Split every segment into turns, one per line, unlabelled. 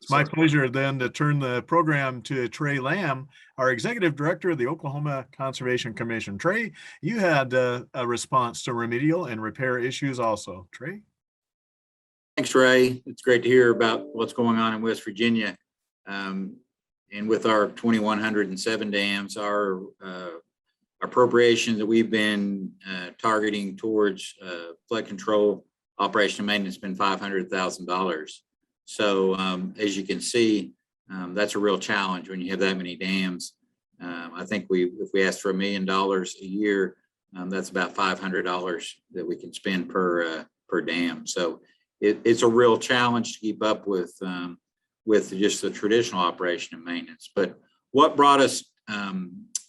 It's my pleasure then to turn the program to Trey Lamb, our Executive Director of the Oklahoma Conservation Commission. Trey, you had a response to remedial and repair issues also. Trey?
Thanks, Ray. It's great to hear about what's going on in West Virginia. And with our 2,107 dams, our appropriations that we've been targeting towards flood control, operation and maintenance, has been $500,000. So as you can see, that's a real challenge when you have that many dams. I think if we ask for $1 million a year, that's about $500 that we can spend per dam. So it's a real challenge to keep up with just the traditional operation and maintenance. But what brought us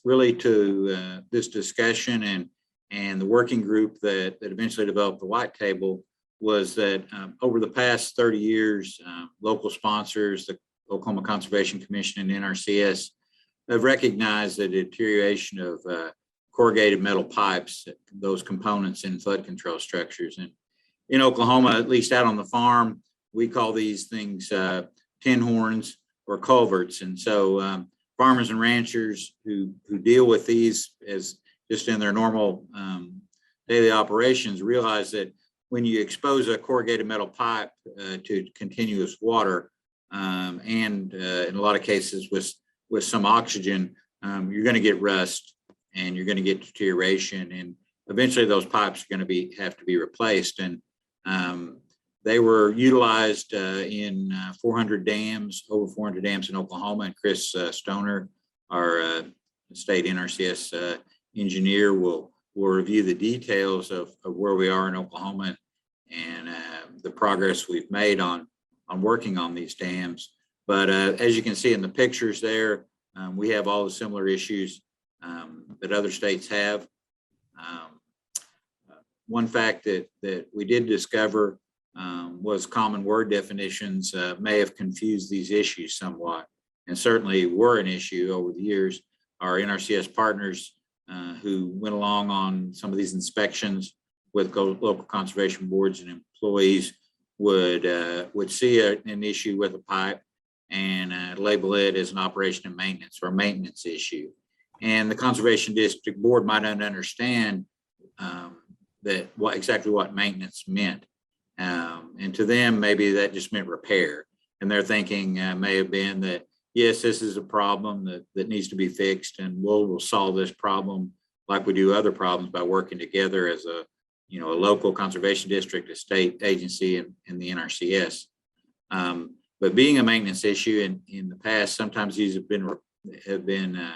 really to this discussion and the working group that eventually developed the white table was that over the past 30 years, local sponsors, the Oklahoma Conservation Commission and NRCS have recognized the deterioration of corrugated metal pipes, those components in flood control structures. And in Oklahoma, at least out on the farm, we call these things tin horns or culverts. And so farmers and ranchers who deal with these as just in their normal daily operations realize that when you expose a corrugated metal pipe to continuous water and in a lot of cases with some oxygen, you're going to get rust and you're going to get deterioration, and eventually those pipes are going to have to be replaced. And they were utilized in 400 dams, over 400 dams in Oklahoma. And Chris Stoner, our state NRCS engineer, will review the details of where we are in Oklahoma and the progress we've made on working on these dams. But as you can see in the pictures there, we have all the similar issues that other states have. One fact that we did discover was common word definitions may have confused these issues somewhat, and certainly were an issue over the years. Our NRCS partners who went along on some of these inspections with local conservation boards and employees would see an issue with a pipe and label it as an operation and maintenance or a maintenance issue. And the Conservation District Board might not understand exactly what maintenance meant. And to them, maybe that just meant repair. And their thinking may have been that, yes, this is a problem that needs to be fixed, and we'll solve this problem like we do other problems by working together as a local conservation district, a state agency, and the NRCS. But being a maintenance issue in the past, sometimes these have been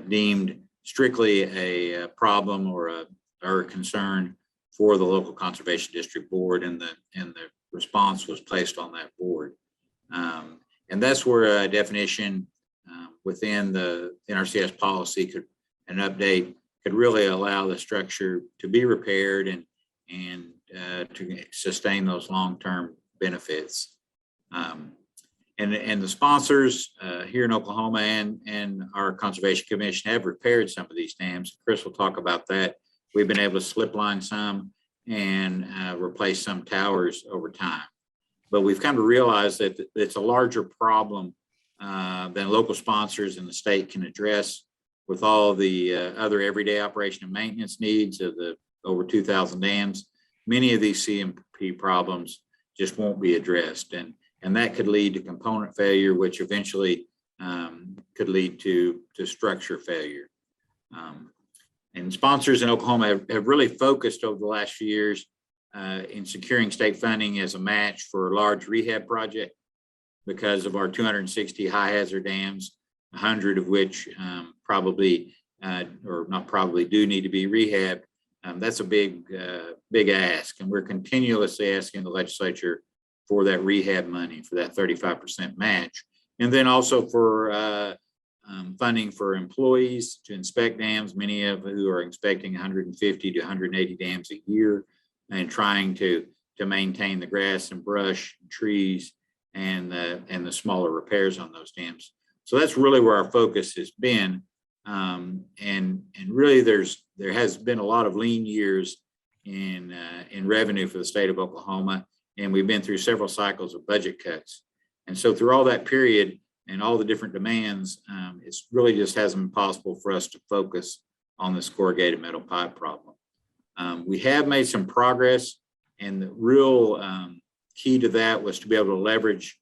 deemed strictly a problem or a concern for the local conservation district board, and the response was placed on that board. And that's where a definition within the NRCS policy an update could really allow the structure to be repaired and to sustain those long-term benefits. And the sponsors here in Oklahoma and our Conservation Commission have repaired some of these dams. Chris will talk about that. We've been able to slip line some and replace some towers over time. But we've come to realize that it's a larger problem than local sponsors and the state can address with all the other everyday operation and maintenance needs of the over 2,000 dams. Many of these CMP problems just won't be addressed. And that could lead to component failure, which eventually could lead to structure failure. And sponsors in Oklahoma have really focused over the last few years in securing state funding as a match for a large rehab project because of our 260 high hazard dams, 100 of which probably, or not probably, do need to be rehabbed. That's a big ask. And we're continuously asking the legislature for that rehab money, for that 35% match. And then also for funding for employees to inspect dams, many of who are inspecting 150 to 180 dams a year and trying to maintain the grass and brush, and trees, and the smaller repairs on those dams. So that's really where our focus has been. And really there has been a lot of lean years in revenue for the state of Oklahoma. And we've been through several cycles of budget cuts. And so through all that period and all the different demands, it's really just hasn't been possible for us to focus on this corrugated metal pipe problem. We have made some progress, and the real key to that was to be able to leverage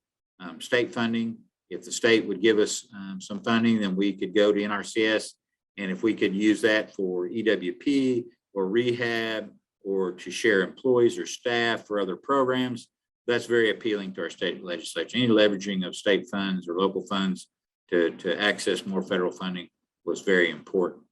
state funding. If the state would give us some funding, then we could go to NRCS, and if we could use that for EWP or rehab or to share employees or staff for other programs, that's very appealing to our state legislature. Any leveraging of state funds or local funds to access more federal funding was very important.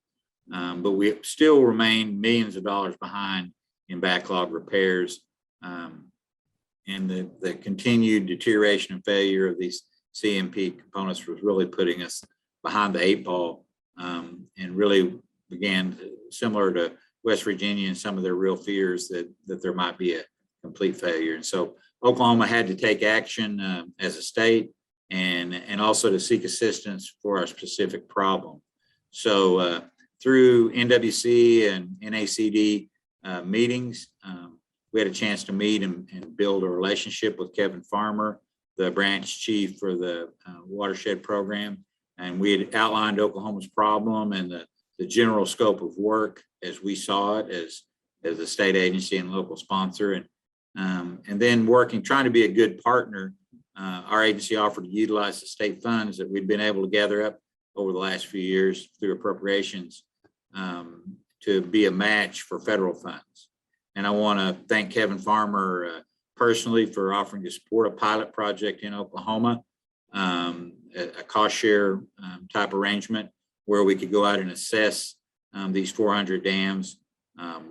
But we still remain millions of dollars behind in backlog repairs, and the continued deterioration and failure of these CMP components was really putting us behind the 8 ball, and really began similar to West Virginia and some of their real fears that there might be a complete failure. And so Oklahoma had to take action as a state, and also to seek assistance for our specific problem. So through NWC and NACD meetings, we had a chance to meet and build a relationship with Kevin Farmer, the branch chief for the Watershed program. And we had outlined Oklahoma's problem and the general scope of work as we saw it as a state agency and local sponsor. And then trying to be a good partner, our agency offered to utilize the state funds that we'd been able to gather up over the last few years through appropriations to be a match for federal funds. And I want to thank Kevin Farmer personally for offering to support a pilot project in Oklahoma, a cost share type arrangement where we could go out and assess these 400 dams,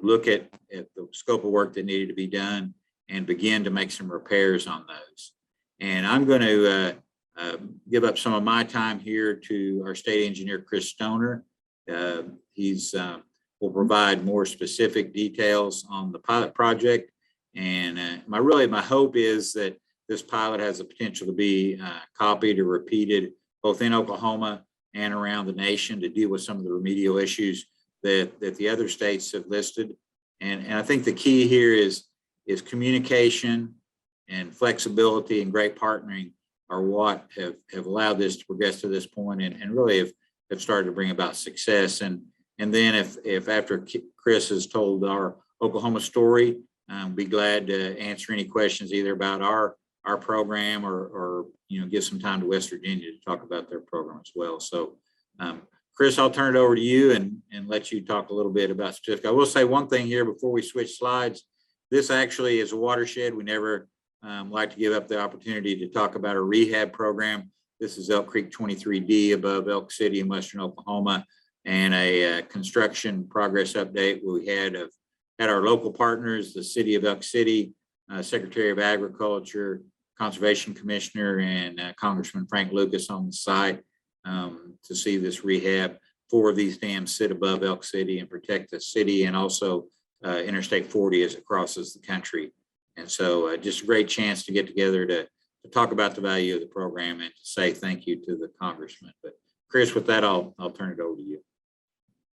look at the scope of work that needed to be done, and begin to make some repairs on those. And I'm going to give up some of my time here to our state engineer, Chris Stoner. He's will provide more specific details on the pilot project. And my hope is that this pilot has the potential to be copied or repeated both in Oklahoma and around the nation to deal with some of the remedial issues that the other states have listed. And I think the key here is communication and flexibility and great partnering are what have allowed this to progress to this point, and really have started to bring about success. And then if after Chris has told our Oklahoma story, be glad to answer any questions either about our program or give some time to West Virginia to talk about their program as well. So Chris, I'll turn it over to you and let you talk a little bit about specific. I will say one thing here before we switch slides. This actually is a watershed. We never like to give up the opportunity to talk about a rehab program. This is Elk Creek 23D above Elk City in western Oklahoma, and a construction progress update we had our local partners, the city of Elk City, Secretary of Agriculture, Conservation Commissioner, and Congressman Frank Lucas on the site to see this rehab. 4 of these dams sit above Elk City and protect the city, and also Interstate 40 as it crosses the country. And so just a great chance to get together to talk about the value of the program and to say thank you to the congressman. But Chris, with that, I'll turn it over to you.